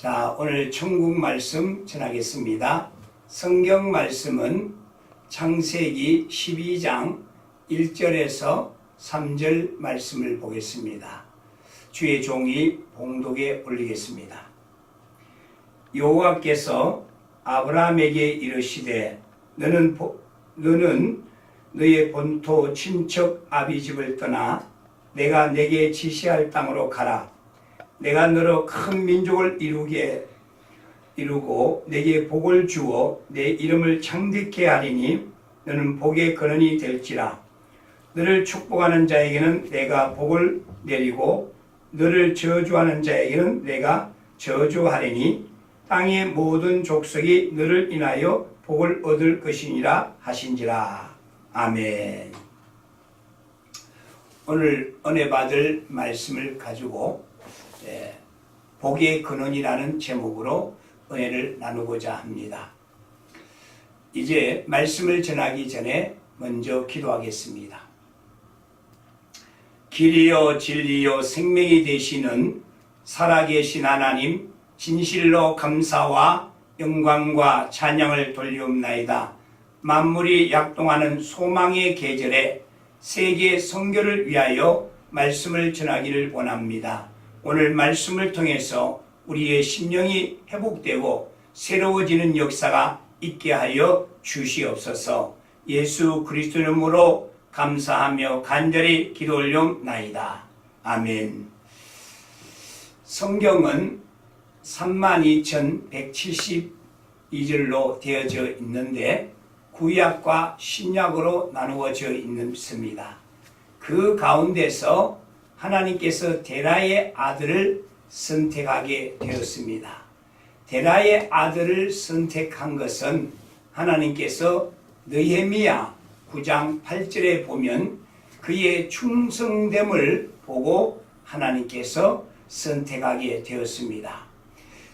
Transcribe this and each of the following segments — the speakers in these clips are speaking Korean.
자, 오늘 천국 말씀 전하겠습니다. 성경 말씀은 창세기 12장 1절에서 3절 말씀을 보겠습니다. 주의 종이 봉독에 올리겠습니다. 여호와께서 아브라함에게 이르시되 너는 너의 본토 친척 아비집을 떠나 내가 내게 지시할 땅으로 가라. 내가 너로 큰 민족을 이루고 내게 복을 주어 내 이름을 창대케 하리니 너는 복의 근원이 될지라. 너를 축복하는 자에게는 내가 복을 내리고 너를 저주하는 자에게는 내가 저주하리니 땅의 모든 족속이 너를 인하여 복을 얻을 것이니라 하신지라. 아멘. 오늘 은혜 받을 말씀을 가지고 복의 근원이라는 제목으로 은혜를 나누고자 합니다. 이제 말씀을 전하기 전에 먼저 기도하겠습니다. 길이요 진리요 생명이 되시는 살아계신 하나님, 진실로 감사와 영광과 찬양을 돌리옵나이다. 만물이 약동하는 소망의 계절에 세계 선교를 위하여 말씀을 전하기를 원합니다. 오늘 말씀을 통해서 우리의 심령이 회복되고 새로워지는 역사가 있게 하여 주시옵소서. 예수 그리스도 이름으로 감사하며 간절히 기도 올려옵나이다. 아멘. 성경은 32,172절로 되어져 있는데 구약과 신약으로 나누어져 있습니다. 그 가운데서 하나님께서 데라의 아들을 선택하게 되었습니다. 데라의 아들을 선택한 것은 하나님께서 느헤미야 9장 8절에 보면 그의 충성됨을 보고 하나님께서 선택하게 되었습니다.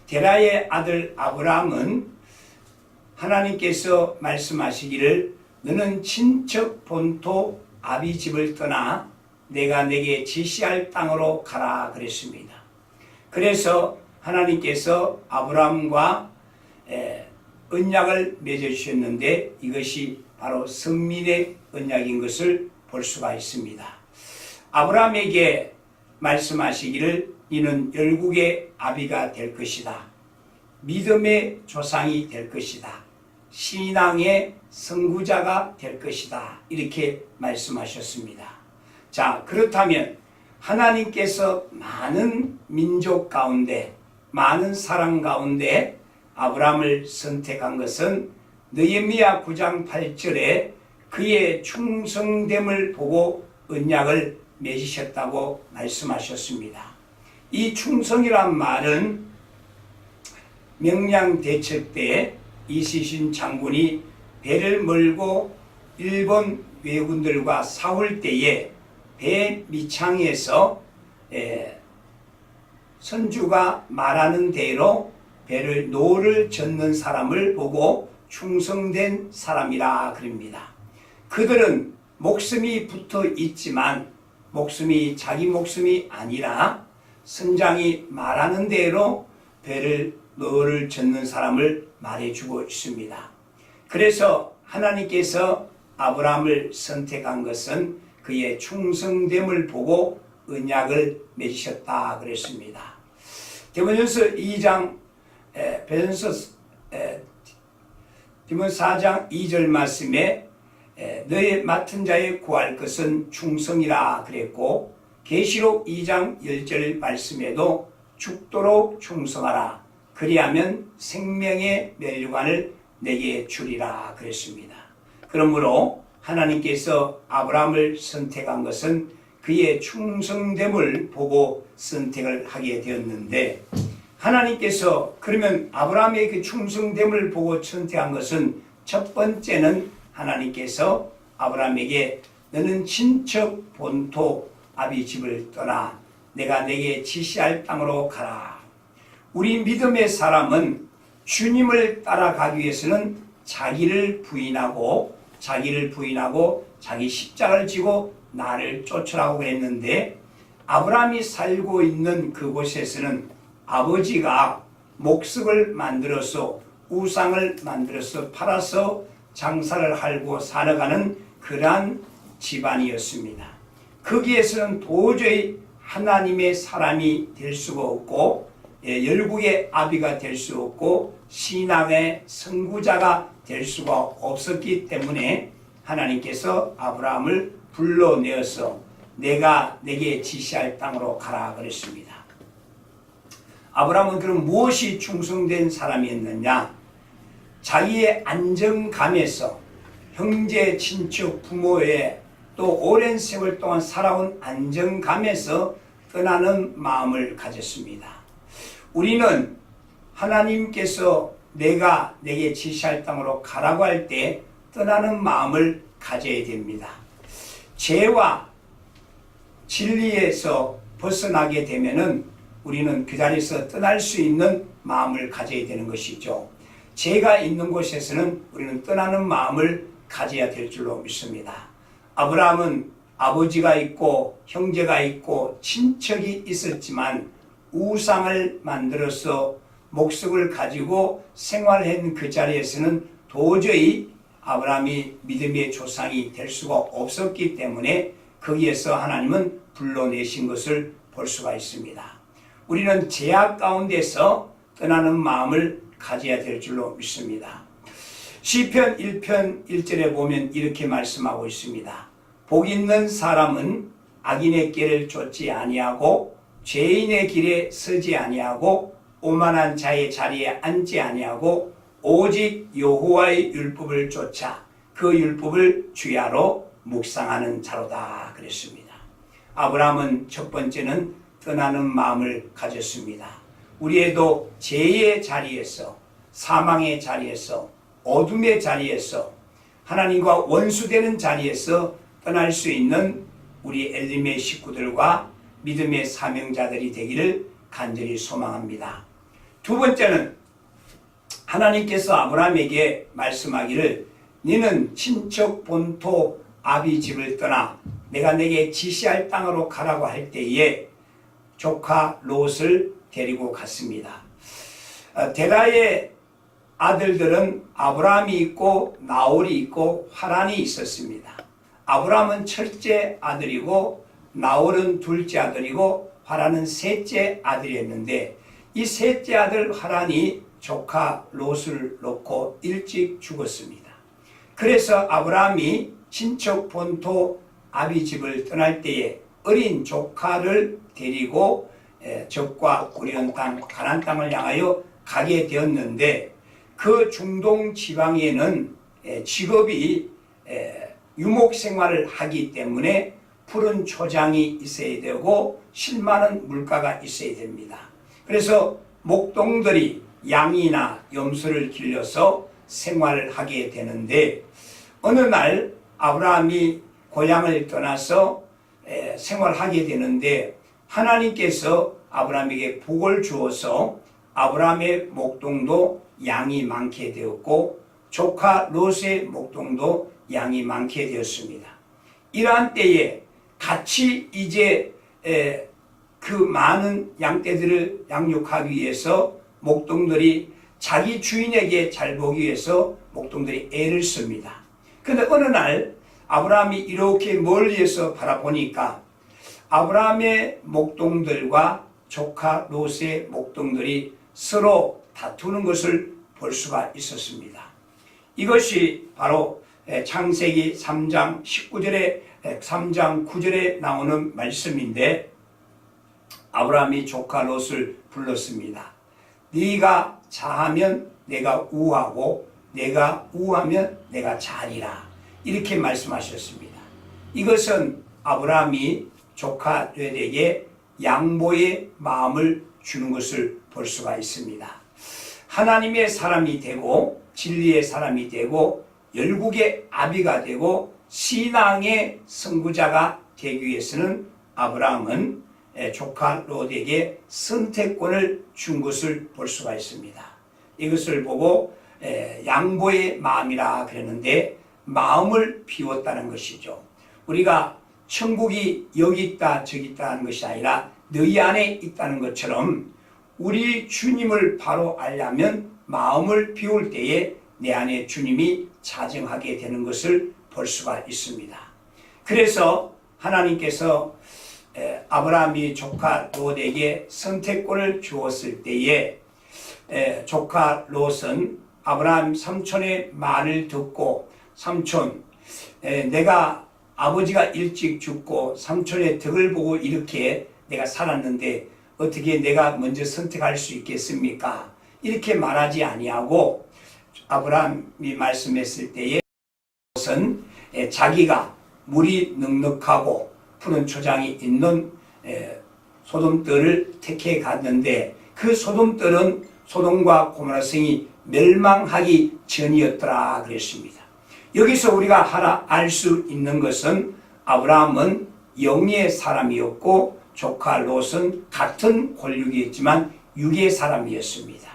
데라의 아들 아브라함은 하나님께서 말씀하시기를 너는 친척 본토 아비집을 떠나 내가 내게 지시할 땅으로 가라 그랬습니다. 그래서 하나님께서 아브라함과 언약을 맺어주셨는데 이것이 바로 성민의 언약인 것을 볼 수가 있습니다. 아브라함에게 말씀하시기를 이는 열국의 아비가 될 것이다. 믿음의 조상이 될 것이다. 신앙의 선구자가 될 것이다. 이렇게 말씀하셨습니다. 자, 그렇다면 하나님께서 많은 민족 가운데, 많은 사람 가운데 아브라함을 선택한 것은 느헤미야 9장 8절에 그의 충성됨을 보고 언약을 맺으셨다고 말씀하셨습니다. 이 충성이란 말은 명량대첩 때 이순신 장군이 배를 몰고 일본 왜군들과 싸울 때에 배 밑창에서 선주가 말하는 대로 배를 노를 젓는 사람을 보고 충성된 사람이라 그럽니다. 그들은 목숨이 붙어 있지만 목숨이 자기 목숨이 아니라 선장이 말하는 대로 배를 노를 젓는 사람을 말해주고 있습니다. 그래서 하나님께서 아브라함을 선택한 것은 그의 충성됨을 보고 언약을 맺으셨다 그랬습니다. 디모데전서 2장 디모데 4장 2절 말씀에 너의 맡은 자에 구할 것은 충성이라 그랬고 계시록 2장 10절 말씀에도 죽도록 충성하라 그리하면 생명의 면류관을 내게 주리라 그랬습니다. 그러므로 하나님께서 아브라함을 선택한 것은 그의 충성됨을 보고 선택을 하게 되었는데 하나님께서 그러면 아브라함의 그 충성됨을 보고 선택한 것은 첫 번째는 하나님께서 아브라함에게 너는 친척 본토 아비집을 떠나 내가 내게 지시할 땅으로 가라. 우리 믿음의 사람은 주님을 따라가기 위해서는 자기를 부인하고 자기 십자가를 지고 나를 쫓으라고 그랬는데 아브라함이 살고 있는 그곳에서는 아버지가 목석을 만들어서 우상을 만들어서 팔아서 장사를 하고 살아가는 그러한 집안이었습니다. 거기에서는 도저히 하나님의 사람이 될 수가 없고 열국의 아비가 될 수 없고 신앙의 선구자가 될 수가 없었기 때문에 하나님께서 아브라함을 불러내어서 내가 내게 지시할 땅으로 가라 그랬습니다. 아브라함은 그럼 무엇이 충성된 사람이었느냐? 자기의 안정감에서 형제, 친척, 부모의 또 오랜 세월 동안 살아온 안정감에서 떠나는 마음을 가졌습니다. 우리는 하나님께서 내가 내게 지시할 땅으로 가라고 할 때 떠나는 마음을 가져야 됩니다. 죄와 진리에서 벗어나게 되면은 우리는 그 자리에서 떠날 수 있는 마음을 가져야 되는 것이죠. 죄가 있는 곳에서는 우리는 떠나는 마음을 가져야 될 줄로 믿습니다. 아브라함은 아버지가 있고 형제가 있고 친척이 있었지만 우상을 만들어서 목석을 가지고 생활한 그 자리에서는 도저히 아브라함이 믿음의 조상이 될 수가 없었기 때문에 거기에서 하나님은 불러내신 것을 볼 수가 있습니다. 우리는 죄악 가운데서 떠나는 마음을 가져야 될 줄로 믿습니다. 시편 1편 1절에 보면 이렇게 말씀하고 있습니다. 복 있는 사람은 악인의 길을 쫓지 아니하고 죄인의 길에 서지 아니하고 오만한 자의 자리에 앉지 아니하고 오직 여호와의 율법을 쫓아 그 율법을 주야로 묵상하는 자로다 그랬습니다. 아브라함은 첫 번째는 떠나는 마음을 가졌습니다. 우리에도 죄의 자리에서 사망의 자리에서 어둠의 자리에서 하나님과 원수되는 자리에서 떠날 수 있는 우리 엘림의 식구들과 믿음의 사명자들이 되기를 간절히 소망합니다. 두 번째는 하나님께서 아브라함에게 말씀하기를 너는 친척 본토 아비 집을 떠나 내가 내게 지시할 땅으로 가라고 할 때에 조카 롯을 데리고 갔습니다. 데라의 아들들은 아브라함이 있고 나홀이 있고 하란이 있었습니다. 아브라함은 첫째 아들이고 나홀은 둘째 아들이고 하란은 셋째 아들이었는데 이 셋째 아들 하란이 조카 롯을 놓고 일찍 죽었습니다. 그래서 아브라함이 친척 본토 아비 집을 떠날 때에 어린 조카를 데리고 적과 꾸려온 땅 가나안 땅을 향하여 가게 되었는데 그 중동 지방에는 직업이 유목 생활을 하기 때문에 푸른 초장이 있어야 되고 실만한 물가가 있어야 됩니다. 그래서 목동들이 양이나 염소를 길러서 생활을 하게 되는데 어느 날 아브라함이 고향을 떠나서 생활하게 되는데 하나님께서 아브라함에게 복을 주어서 아브라함의 목동도 양이 많게 되었고 조카 롯의 목동도 양이 많게 되었습니다. 이러한 때에 같이 이제 그 많은 양떼들을 양육하기 위해서 목동들이 자기 주인에게 잘 보기 위해서 목동들이 애를 씁니다. 그런데 어느 날 아브라함이 이렇게 멀리에서 바라보니까 아브라함의 목동들과 조카 롯의 목동들이 서로 다투는 것을 볼 수가 있었습니다. 이것이 바로 창세기 3장 19절에 3장 9절에 나오는 말씀인데 아브라함이 조카 롯을 불렀습니다. 네가 자하면 내가 우하고 내가 우하면 내가 자리라 이렇게 말씀하셨습니다. 이것은 아브라함이 조카 롯에게 양보의 마음을 주는 것을 볼 수가 있습니다. 하나님의 사람이 되고 진리의 사람이 되고 열국의 아비가 되고 신앙의 선구자가 되기 위해서는 아브라함은 조카 롯에게 선택권을 준 것을 볼 수가 있습니다. 이것을 보고 양보의 마음이라 그랬는데 마음을 비웠다는 것이죠. 우리가 천국이 여기 있다 저기 있다는 것이 아니라 너희 안에 있다는 것처럼 우리 주님을 바로 알려면 마음을 비울 때에 내 안에 주님이 자정하게 되는 것을 볼 수가 있습니다. 그래서 하나님께서 아브라함이 조카 롯에게 선택권을 주었을 때에 조카 롯은 아브라함 삼촌의 말을 듣고 삼촌, 내가 아버지가 일찍 죽고 삼촌의 덕을 보고 이렇게 내가 살았는데 어떻게 내가 먼저 선택할 수 있겠습니까? 이렇게 말하지 아니하고 아브라함이 말씀했을 때에 롯은 자기가 물이 넉넉하고 푸른 초장이 있는 소돔들을 택해 갔는데 그 소돔들은 소돔과 고모라 성이 멸망하기 전이었더라 그랬습니다. 여기서 우리가 하나 알 수 있는 것은 아브라함은 영의 사람이었고 조카 롯은 같은 권력이었지만 육의 사람이었습니다.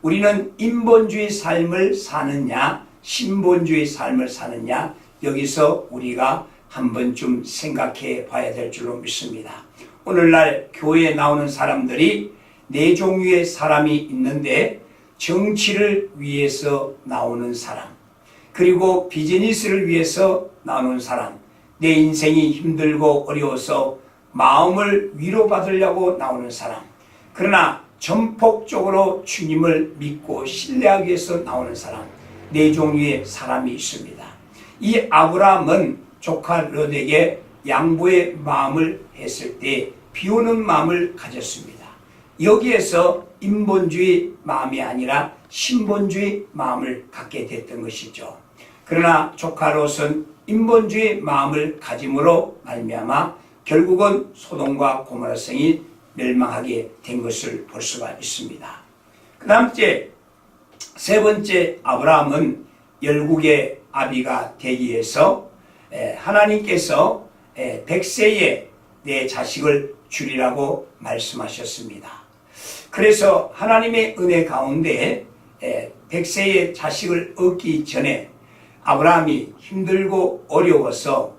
우리는 인본주의 삶을 사느냐 신본주의 삶을 사느냐 여기서 우리가 한 번쯤 생각해 봐야 될 줄로 믿습니다. 오늘날 교회에 나오는 사람들이 네 종류의 사람이 있는데 정치를 위해서 나오는 사람, 그리고 비즈니스를 위해서 나오는 사람, 내 인생이 힘들고 어려워서 마음을 위로받으려고 나오는 사람, 그러나 전폭적으로 주님을 믿고 신뢰하기 위해서 나오는 사람, 네 종류의 사람이 있습니다. 이 아브라함은 조카 롯에게 양보의 마음을 했을 때 비우는 마음을 가졌습니다. 여기에서 인본주의 마음이 아니라 신본주의 마음을 갖게 됐던 것이죠. 그러나 조카 롯은 인본주의 마음을 가짐으로 말미암아 결국은 소돔과 고모라 성이 멸망하게 된 것을 볼 수가 있습니다. 그 다음 세 번째 아브라함은 열국의 아비가 되기 위해서 하나님께서 100세에 내 자식을 주리라고 말씀하셨습니다. 그래서 하나님의 은혜 가운데 100세의 자식을 얻기 전에 아브라함이 힘들고 어려워서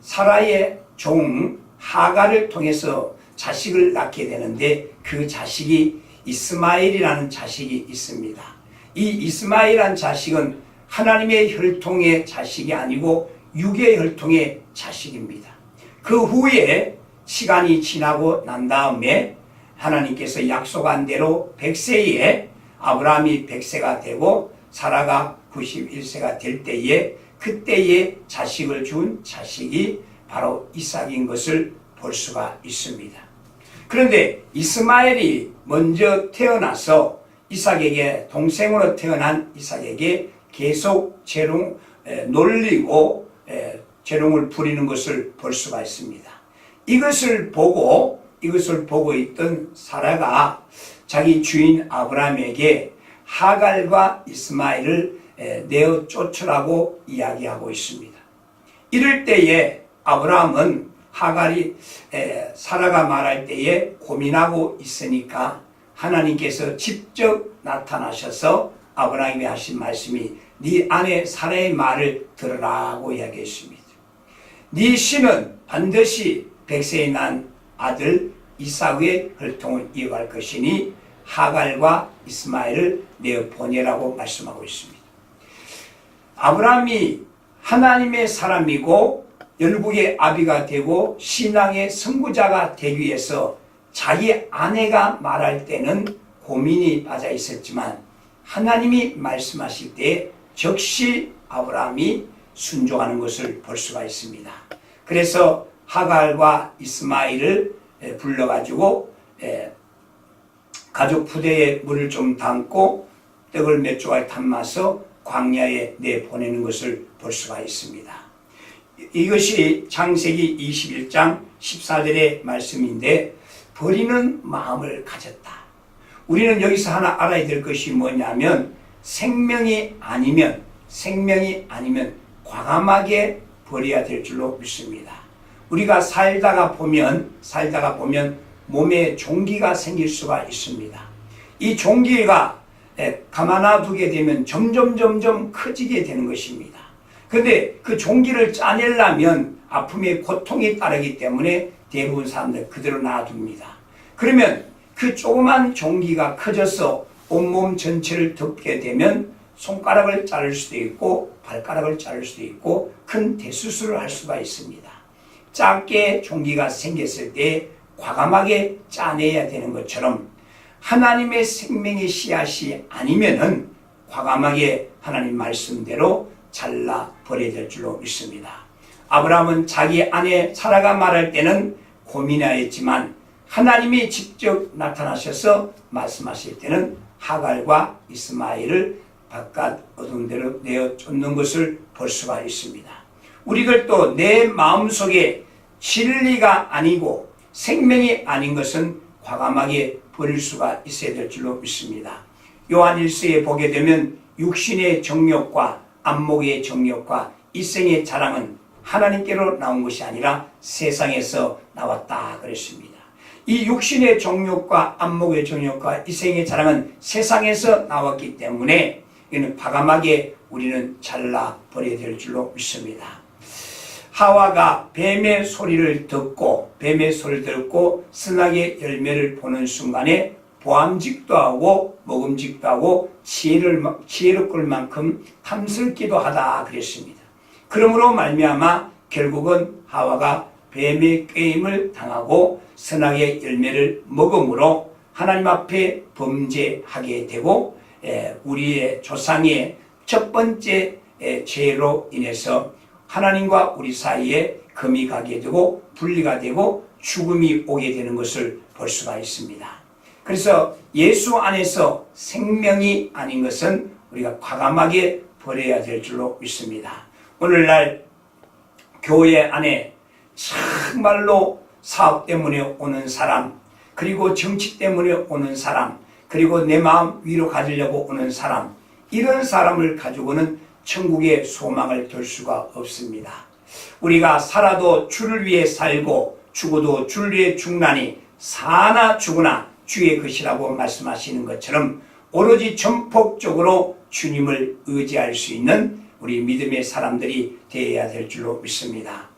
사라의 종 하갈을 통해서 자식을 낳게 되는데 그 자식이 이스마엘이라는 자식이 있습니다. 이 이스마엘이라는 자식은 하나님의 혈통의 자식이 아니고 육의 혈통의 자식입니다. 그 후에 시간이 지나고 난 다음에 하나님께서 약속한 대로 100세에 아브라함이 100세가 되고 사라가 91세가 될 때에 그때에 자식을 준 자식이 바로 이삭인 것을 볼 수가 있습니다. 그런데 이스마엘이 먼저 태어나서 이삭에게 동생으로 태어난 이삭에게 계속 놀리고 재롱을 부리는 것을 볼 수가 있습니다. 이것을 보고 있던 사라가 자기 주인 아브라함에게 하갈과 이스마엘을 내어 쫓으라고 이야기하고 있습니다. 이럴 때에 아브라함은 하갈이 사라가 말할 때에 고민하고 있으니까 하나님께서 직접 나타나셔서 아브라함이 하신 말씀이 네 아내 사라의 말을 들으라고 이야기했습니다. 네 씨는 반드시 100세에 난 아들 이삭의 혈통을 이어갈 것이니 하갈과 이스마엘을 내어 보내라고 말씀하고 있습니다. 아브라함이 하나님의 사람이고 열국의 아비가 되고 신앙의 선구자가 되기 위해서 자기 아내가 말할 때는 고민이 빠져 있었지만 하나님이 말씀하실 때 즉시 아브라함이 순종하는 것을 볼 수가 있습니다. 그래서 하갈과 이스마엘을 불러가지고 가족 부대에 물을 좀 담고 떡을 몇 조각 담아서 광야에 내보내는 것을 볼 수가 있습니다. 이것이 창세기 21장 14절의 말씀인데 버리는 마음을 가졌다. 우리는 여기서 하나 알아야 될 것이 뭐냐면 생명이 아니면 과감하게 버려야 될 줄로 믿습니다. 우리가 살다가 보면 몸에 종기가 생길 수가 있습니다. 이 종기가 가만놔두게 되면 점점 커지게 되는 것입니다. 그런데 그 종기를 짜내려면 아픔의 고통이 따르기 때문에 대부분 사람들 그대로 놔둡니다. 그러면 그 조그만 종기가 커져서 온몸 전체를 덮게 되면 손가락을 자를 수도 있고 발가락을 자를 수도 있고 큰 대수술을 할 수가 있습니다. 작게 종기가 생겼을 때 과감하게 짜내야 되는 것처럼 하나님의 생명의 씨앗이 아니면은 과감하게 하나님 말씀대로 잘라 버려야 될 줄로 믿습니다. 아브라함은 자기 아내 사라가 말할 때는 고민하였지만 하나님이 직접 나타나셔서 말씀하실 때는 하갈과 이스마엘을 바깥 어두운 데로 내어 쫓는 것을 볼 수가 있습니다. 우리들도 내 마음속에 진리가 아니고 생명이 아닌 것은 과감하게 버릴 수가 있어야 될 줄로 믿습니다. 요한 1서에 보게 되면 육신의 정욕과 안목의 정욕과 이생의 자랑은 하나님께로 나온 것이 아니라 세상에서 나왔다 그랬습니다. 이 육신의 정욕과 안목의 정욕과 이생의 자랑은 세상에서 나왔기 때문에 이는 과감하게 우리는 잘라버려야 될 줄로 믿습니다. 하와가 뱀의 소리를 듣고 선악의 열매를 보는 순간에 보암직도 하고 먹음직도 하고 지혜롭을 만큼 탐스럽기도 하다 그랬습니다. 그러므로 말미암아 결국은 하와가 뱀의 꾀임을 당하고 선악의 열매를 먹음으로 하나님 앞에 범죄하게 되고 우리의 조상의 첫 번째 죄로 인해서 하나님과 우리 사이에 금이 가게 되고 분리가 되고 죽음이 오게 되는 것을 볼 수가 있습니다. 그래서 예수 안에서 생명이 아닌 것은 우리가 과감하게 버려야 될 줄로 믿습니다. 오늘날 교회 안에 정말로 사업 때문에 오는 사람, 그리고 정치 때문에 오는 사람, 그리고 내 마음 위로 가지려고 오는 사람, 이런 사람을 가지고는 천국의 소망을 둘 수가 없습니다. 우리가 살아도 주를 위해 살고 죽어도 주를 위해 죽나니 사나 죽으나 주의 것이라고 말씀하시는 것처럼 오로지 전폭적으로 주님을 의지할 수 있는 우리 믿음의 사람들이 되어야 될 줄로 믿습니다.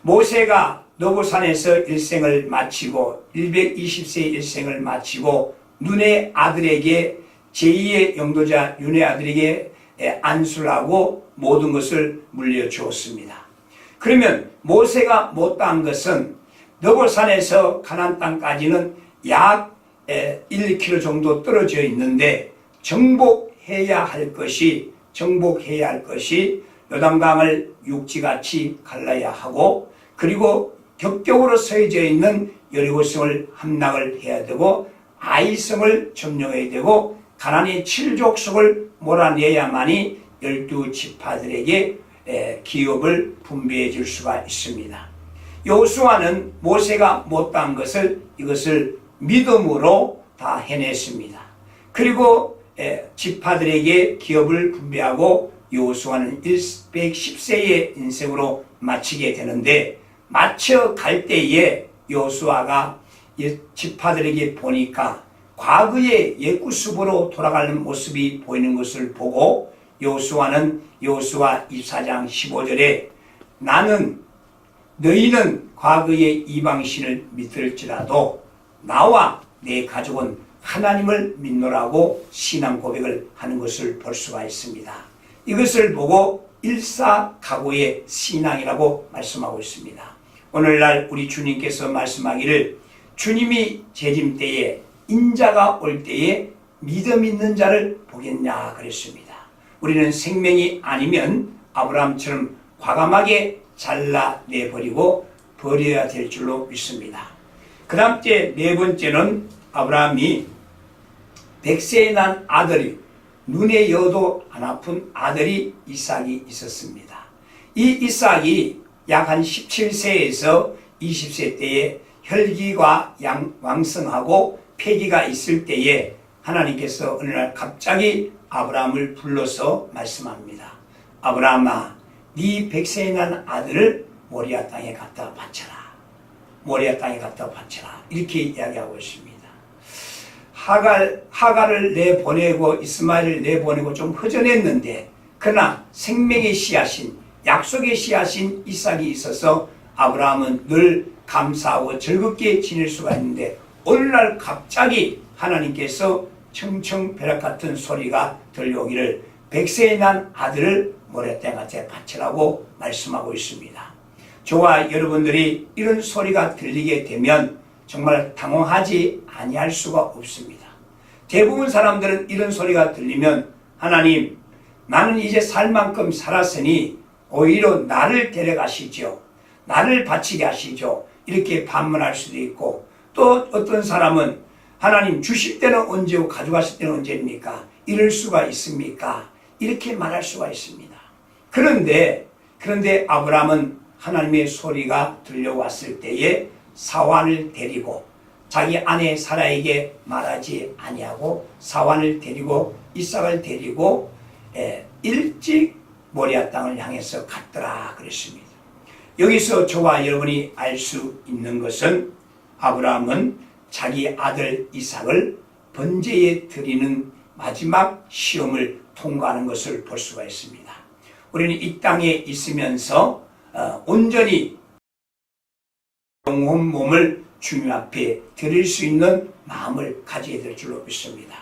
모세가 노고산에서 일생을 마치고 120세의 일생을 마치고 눈의 아들에게 제2의 영도자 윤의 아들에게 안수를 하고 모든 것을 물려주었습니다. 그러면 모세가 못한 것은 너보산에서 가나안 땅까지는 약 1km 정도 떨어져 있는데 정복해야 할 것이 요단강을 육지같이 갈라야 하고 그리고 격격으로 서해져 있는 여리고성을 함락을 해야 되고 아이성을 점령해야 되고 가나안의 7족속을 몰아내야만이 12지파들에게 기업을 분배해 줄 수가 있습니다. 여호수아는 모세가 못한 것을 이것을 믿음으로 다 해냈습니다. 그리고 지파들에게 기업을 분배하고 여호수아는 110세의 인생으로 마치게 되는데 마쳐 갈 때에 여호수아가 지파들에게 보니까 과거의 옛구습으로 돌아가는 모습이 보이는 것을 보고 여호수아는 여호수아 24장 15절에 너희는 과거의 이방신을 믿을지라도 나와 내 가족은 하나님을 믿노라고 신앙 고백을 하는 것을 볼 수가 있습니다. 이것을 보고 일사각오의 신앙이라고 말씀하고 있습니다. 오늘날 우리 주님께서 말씀하기를 주님이 재림 때에 인자가 올 때에 믿음 있는 자를 보겠냐 그랬습니다. 우리는 생명이 아니면 아브라함처럼 과감하게 잘라내버리고 버려야 될 줄로 믿습니다. 그 다음 네 번째는 아브라함이 100세에 난 아들이 눈에 여도 안 아픈 아들이 이삭이 있었습니다. 이 이삭이 약 한 17세에서 20세 때에 혈기가 왕성하고 폐기가 있을 때에 하나님께서 어느 날 갑자기 아브라함을 불러서 말씀합니다. 아브라함아, 네 100세에 난 아들을 모리아 땅에 갖다 바쳐라. 모리아 땅에 갖다 바쳐라. 이렇게 이야기하고 있습니다. 하갈을 내보내고 이스마엘을 내보내고 좀 허전했는데 그러나 생명의 씨앗인 약속의 씨앗인 이삭이 있어서 아브라함은 늘 감사하고 즐겁게 지낼 수가 있는데 어느 날 갑자기 하나님께서 청청벼락 같은 소리가 들려오기를 100세에 난 아들을 모래땡한테 바치라고 말씀하고 있습니다. 저와 여러분들이 이런 소리가 들리게 되면 정말 당황하지 아니할 수가 없습니다. 대부분 사람들은 이런 소리가 들리면 하나님, 나는 이제 살 만큼 살았으니 오히려 나를 데려가시죠. 나를 바치게 하시죠. 이렇게 반문할 수도 있고, 또 어떤 사람은 하나님 주실 때는 언제고 가져가실 때는 언제입니까? 이럴 수가 있습니까? 이렇게 말할 수가 있습니다. 그런데 아브라함은 하나님의 소리가 들려왔을 때에 사환을 데리고 자기 아내 사라에게 말하지 아니하고 사환을 데리고 이삭을 데리고 일찍 모리아 땅을 향해서 갔더라 그랬습니다. 여기서 저와 여러분이 알 수 있는 것은 아브라함은 자기 아들 이삭을 번제에 드리는 마지막 시험을 통과하는 것을 볼 수가 있습니다. 우리는 이 땅에 있으면서 온전히 영혼 몸을 주님 앞에 드릴 수 있는 마음을 가져야 될 줄로 믿습니다.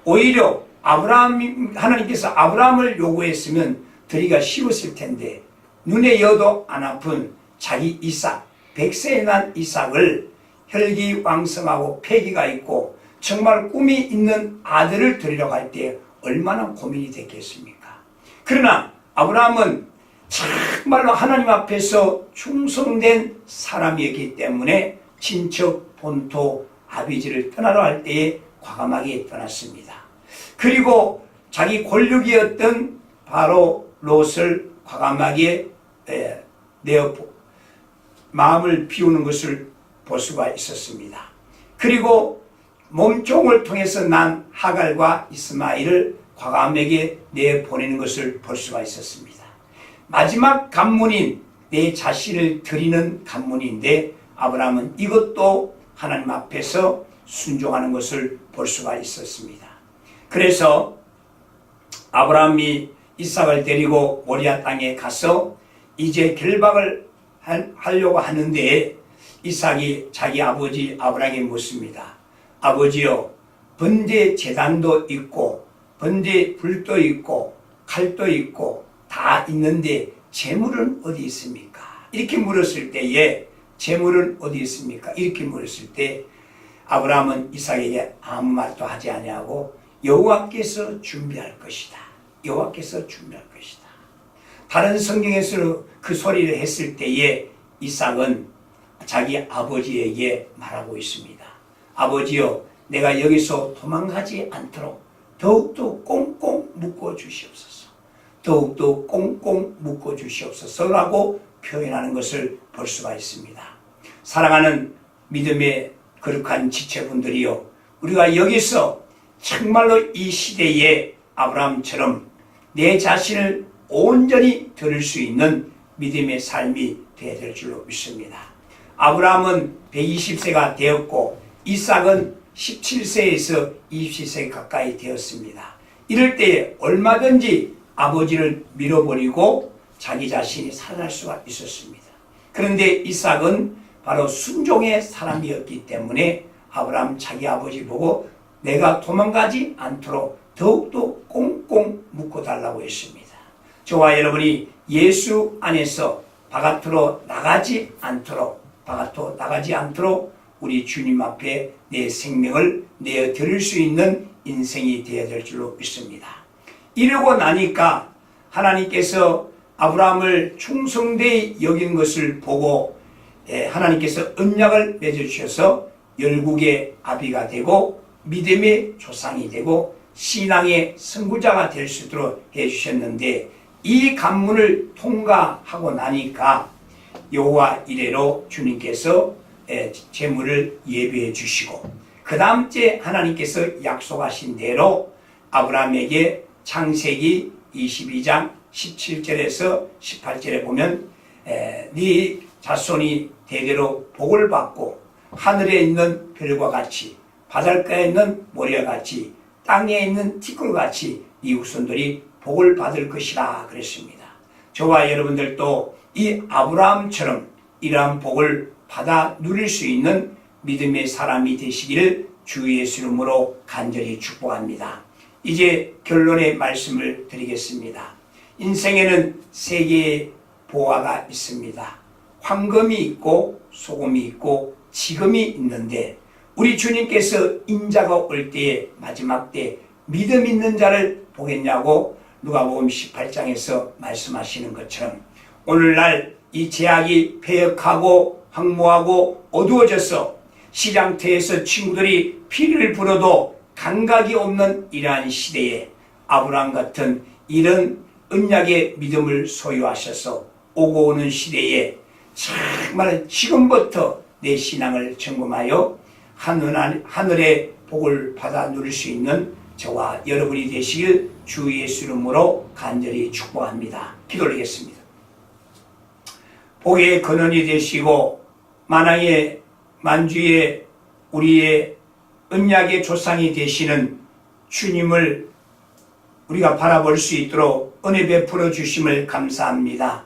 오히려 하나님께서 아브라함을 요구했으면 드리기가 쉬웠을 텐데 눈에 여도 안 아픈 자기 이삭, 100세에 난 이삭을 혈기왕성하고 패기가 있고 정말 꿈이 있는 아들을 드리려고 할 때 얼마나 고민이 됐겠습니까? 그러나 아브라함은 정말로 하나님 앞에서 충성된 사람이었기 때문에 친척, 본토, 아비지를 떠나러 할 때에 과감하게 떠났습니다. 그리고 자기 권력이었던 바로 롯을 과감하게 내어 마음을 비우는 것을 볼 수가 있었습니다. 그리고 몸종을 통해서 난 하갈과 이스마엘을 과감하게 내보내는 것을 볼 수가 있었습니다. 마지막 관문인 내 자신을 드리는 관문인데 아브라함은 이것도 하나님 앞에서 순종하는 것을 볼 수가 있었습니다. 그래서 아브라함이 이삭을 데리고 모리아 땅에 가서 이제 결박을 하려고 하는데 이삭이 자기 아버지 아브라함에게 묻습니다. 아버지요, 번제 제단도 있고 번제 불도 있고 칼도 있고 다 있는데 재물은 어디 있습니까? 이렇게 물었을 때에 재물은 어디 있습니까? 이렇게 물었을 때 아브라함은 이삭에게 아무 말도 하지 아니하고 여호와께서 준비할 것이다. 여호와께서 준비할 것이다. 다른 성경에서 그 소리를 했을 때에 이삭은 자기 아버지에게 말하고 있습니다. 아버지여, 내가 여기서 도망가지 않도록 더욱더 꽁꽁 묶어 주시옵소서. 더욱더 꽁꽁 묶어 주시옵소서라고 표현하는 것을 볼 수가 있습니다. 사랑하는 믿음의 거룩한 지체분들이요, 우리가 여기서 정말로 이 시대에 아브라함처럼 내 자신을 온전히 드릴 수 있는 믿음의 삶이 되어야 될 줄로 믿습니다. 아브라함은 120세가 되었고 이삭은 17세에서 20세 가까이 되었습니다. 이럴 때 얼마든지 아버지를 밀어버리고 자기 자신이 살아날 수가 있었습니다. 그런데 이삭은 바로 순종의 사람이었기 때문에 아브라함 자기 아버지 보고 내가 도망가지 않도록 더욱더 꽁꽁 묶어달라고 했습니다. 저와 여러분이 예수 안에서 바깥으로 나가지 않도록 우리 주님 앞에 내 생명을 내어드릴 수 있는 인생이 되어야 될 줄로 믿습니다. 이러고 나니까 하나님께서 아브라함을 충성되이 여긴 것을 보고 하나님께서 언약을 맺어주셔서 열국의 아비가 되고 믿음의 조상이 되고 신앙의 선구자가 될 수 있도록 해주셨는데 이 관문을 통과하고 나니까 여호와 이레로 주님께서 재물을 예비해 주시고 그 다음 주에 하나님께서 약속하신 대로 아브라함에게 창세기 22장 17절에서 18절에 보면 네 자손이 대대로 복을 받고 하늘에 있는 별과 같이 바닷가에 있는 모래와 같이 땅에 있는 티끌과 같이 네 후손들이 복을 받을 것이라 그랬습니다. 저와 여러분들도 이 아브라함처럼 이러한 복을 받아 누릴 수 있는 믿음의 사람이 되시기를 주 예수 이름으로 간절히 축복합니다. 이제 결론의 말씀을 드리겠습니다. 인생에는 세 개의 보화가 있습니다. 황금이 있고 소금이 있고 지금이 있는데 우리 주님께서 인자가 올 때에 마지막 때 믿음 있는 자를 보겠냐고 누가복음 18장에서 말씀하시는 것처럼 오늘날 이 제약이 폐역하고 황무하고 어두워져서 시장터에서 친구들이 피를 불어도 감각이 없는 이러한 시대에 아브라함 같은 이런 언약의 믿음을 소유하셔서 오고 오는 시대에 정말 지금부터 내 신앙을 점검하여 하늘의 복을 받아 누릴 수 있는 저와 여러분이 되시길 주 예수 이름으로 간절히 축복합니다. 기도 올리겠습니다. 복의 근원이 되시고 만왕의 만주의 우리의 언약의 조상이 되시는 주님을 우리가 바라볼 수 있도록 은혜 베풀어 주심을 감사합니다.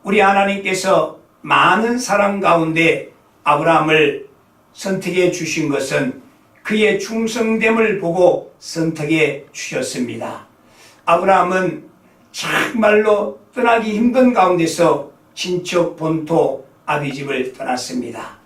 우리 하나님께서 많은 사람 가운데 아브라함을 선택해 주신 것은 그의 충성됨을 보고 선택해 주셨습니다. 아브라함은 정말로 떠나기 힘든 가운데서 친척 본토 아비집을 떠났습니다.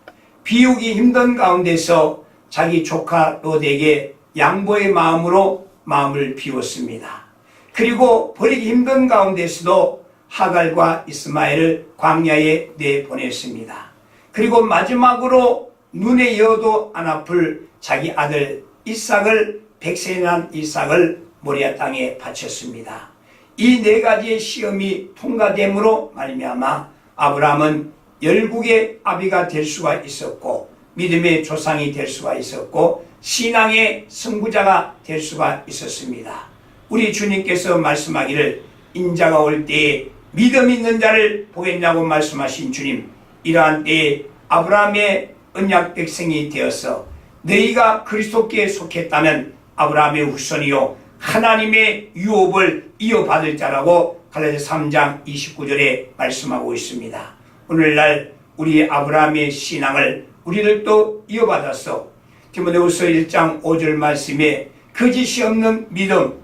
비우기 힘든 가운데서 자기 조카 롯에게 양보의 마음으로 마음을 비웠습니다. 그리고 버리기 힘든 가운데서도 하갈과 이스마엘을 광야에 내보냈습니다. 그리고 마지막으로 눈에 여도 안 아플 자기 아들 이삭을 백세 난 이삭을 모리아 땅에 바쳤습니다. 이 네 가지의 시험이 통과됨으로 말미암아 아브라함은 열국의 아비가 될 수가 있었고 믿음의 조상이 될 수가 있었고 신앙의 선구자가 될 수가 있었습니다. 우리 주님께서 말씀하기를 인자가 올 때에 믿음 있는 자를 보겠냐고 말씀하신 주님, 이러한 때에 아브라함의 언약 백성이 되어서 너희가 그리스도께 속했다면 아브라함의 후손이요 하나님의 유업을 이어받을 자라고 갈라디아서 3장 29절에 말씀하고 있습니다. 오늘날 우리 아브라함의 신앙을 우리들도 이어받아서 디모데후서 1장 5절 말씀에 거짓이 없는 믿음,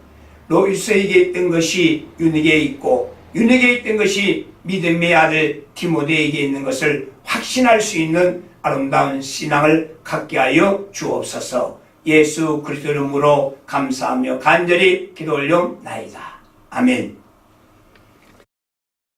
로이스에게 있던 것이 윤에게 있고 윤에게 있던 것이 믿음의 아들 디모데에게 있는 것을 확신할 수 있는 아름다운 신앙을 갖게 하여 주옵소서. 예수 그리스도 이름으로 감사하며 간절히 기도 올려옵나이다. 아멘.